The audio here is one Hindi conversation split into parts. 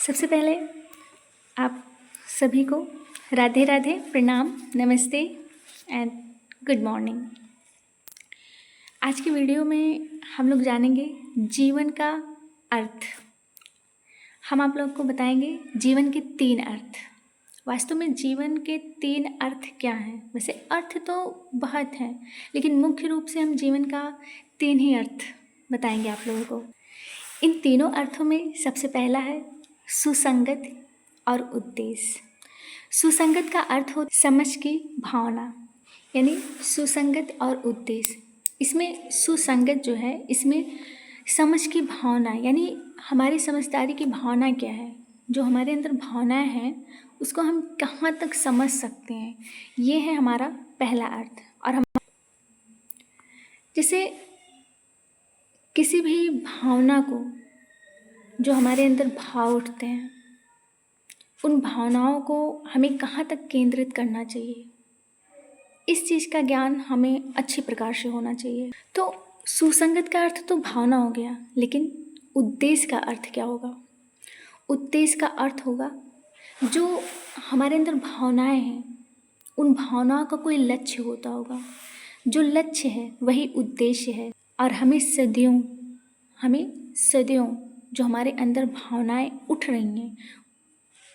सबसे पहले आप सभी को राधे राधे, प्रणाम, नमस्ते एंड गुड मॉर्निंग। आज की वीडियो में हम लोग जानेंगे जीवन का अर्थ। हम आप लोग को बताएंगे जीवन के 3 अर्थ। वास्तव में जीवन के 3 अर्थ क्या हैं? वैसे अर्थ तो बहुत हैं, लेकिन मुख्य रूप से हम जीवन का 3 ही अर्थ बताएंगे आप लोगों को। इन तीनों अर्थों में सबसे पहला है सुसंगत और उद्देश्य। सुसंगत का अर्थ हो समझ की भावना, यानी सुसंगत और उद्देश्य। इसमें सुसंगत जो है, इसमें समझ की भावना, यानी हमारी समझदारी की भावना क्या है, जो हमारे अंदर भावनाएं हैं उसको हम कहाँ तक समझ सकते हैं, ये है हमारा पहला अर्थ। और हम जैसे किसी भी भावना को, जो हमारे अंदर भाव उठते हैं, उन भावनाओं को हमें कहाँ तक केंद्रित करना चाहिए, इस चीज़ का ज्ञान हमें अच्छी प्रकार से होना चाहिए। तो सुसंगत का अर्थ तो भावना हो गया, लेकिन उद्देश्य का अर्थ क्या होगा? उद्देश्य का अर्थ होगा जो हमारे अंदर भावनाएं हैं, उन भावनाओं का कोई लक्ष्य होता होगा। जो लक्ष्य है वही उद्देश्य है। और हमें सदियों जो हमारे अंदर भावनाएं उठ रही हैं,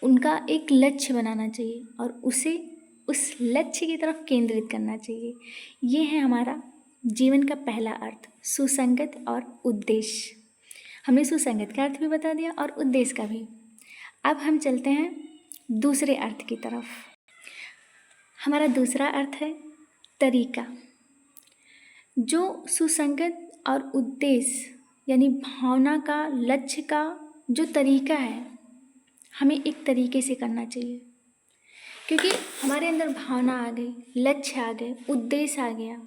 उनका एक लक्ष्य बनाना चाहिए और उसे उस लक्ष्य की तरफ केंद्रित करना चाहिए। ये है हमारा जीवन का पहला अर्थ, सुसंगत और उद्देश्य। हमने सुसंगत का अर्थ भी बता दिया और उद्देश्य का भी। अब हम चलते हैं दूसरे अर्थ की तरफ। हमारा दूसरा अर्थ है तरीका। जो सुसंगत और उद्देश्य यानी भावना का, लक्ष्य का जो तरीका है, हमें एक तरीके से करना चाहिए। क्योंकि हमारे अंदर भावना आ गई, लक्ष्य आ गए, उद्देश्य आ गया,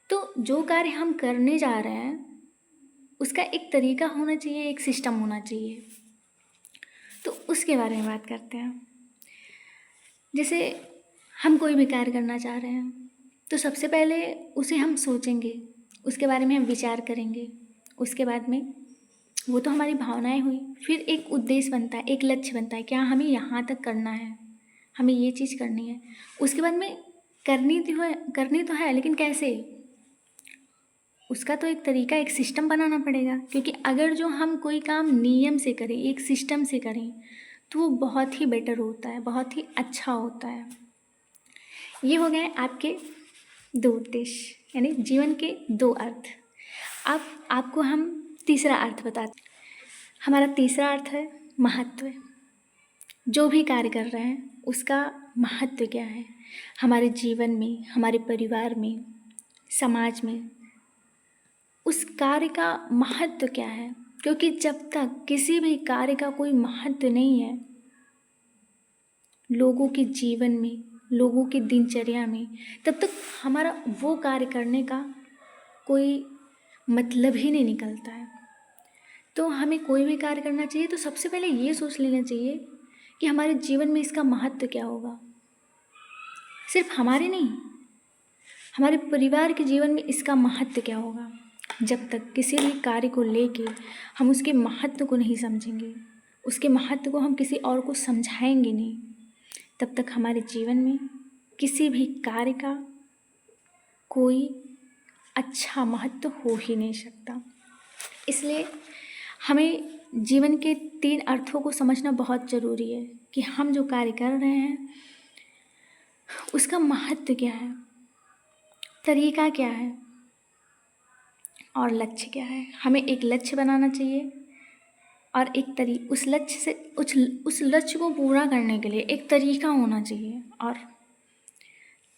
तो जो कार्य हम करने जा रहे हैं उसका एक तरीका होना चाहिए, एक सिस्टम होना चाहिए। तो उसके बारे में बात करते हैं। जैसे हम कोई भी कार्य करना चाह रहे हैं तो सबसे पहले उसे हम सोचेंगे, उसके बारे में हम विचार करेंगे। उसके बाद में वो तो हमारी भावनाएं हुई, फिर एक उद्देश्य बनता है, एक लक्ष्य बनता है, क्या हमें यहाँ तक करना है, हमें ये चीज़ करनी है। उसके बाद में करनी तो है, लेकिन कैसे? उसका तो एक तरीका, एक सिस्टम बनाना पड़ेगा। क्योंकि अगर जो हम कोई काम नियम से करें, एक सिस्टम से करें, तो वो बहुत ही बेटर होता है, बहुत ही अच्छा होता है। ये हो गए आपके 2 उद्देश्य, यानी जीवन के 2 अर्थ। अब आपको हम तीसरा अर्थ बताते हैं। हमारा तीसरा अर्थ है महत्व। जो भी कार्य कर रहे हैं उसका महत्व क्या है हमारे जीवन में, हमारे परिवार में, समाज में, उस कार्य का महत्व क्या है। क्योंकि जब तक किसी भी कार्य का कोई महत्व नहीं है लोगों के जीवन में, लोगों की दिनचर्या में, तब तक हमारा वो कार्य करने का कोई मतलब ही नहीं निकलता है। तो हमें कोई भी कार्य करना चाहिए तो सबसे पहले ये सोच लेना चाहिए कि हमारे जीवन में इसका महत्व क्या होगा। सिर्फ हमारे नहीं, हमारे परिवार के जीवन में इसका महत्व क्या होगा। जब तक किसी भी कार्य को लेके हम उसके महत्व को नहीं समझेंगे, उसके महत्व को हम किसी और को समझाएंगे नहीं, तब तक हमारे जीवन में किसी भी कार्य का कोई अच्छा महत्व हो ही नहीं सकता। इसलिए हमें जीवन के 3 अर्थों को समझना बहुत ज़रूरी है कि हम जो कार्य कर रहे हैं उसका महत्व क्या है, तरीका क्या है और लक्ष्य क्या है। हमें एक लक्ष्य बनाना चाहिए और उस लक्ष्य को पूरा करने के लिए एक तरीका होना चाहिए। और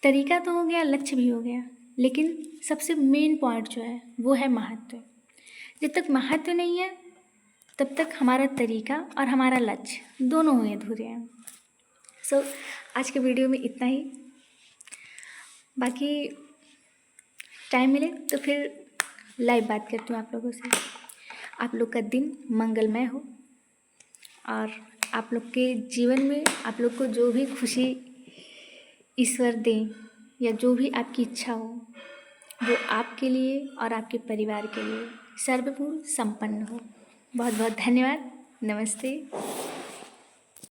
तरीका तो हो गया, लक्ष्य भी हो गया, लेकिन सबसे मेन पॉइंट जो है वो है महत्व। जब तक महत्व नहीं है तब तक हमारा तरीका और हमारा लक्ष्य दोनों हुए अधूरे हैं। सो आज के वीडियो में इतना ही। बाकी टाइम मिले तो फिर लाइव बात करती हूँ आप लोगों से। आप लोग का दिन मंगलमय हो और आप लोग के जीवन में आप लोग को जो भी खुशी ईश्वर दें या जो भी आपकी इच्छा हो वो आपके लिए और आपके परिवार के लिए सर्वपूर्ण संपन्न हो। बहुत बहुत धन्यवाद। नमस्ते।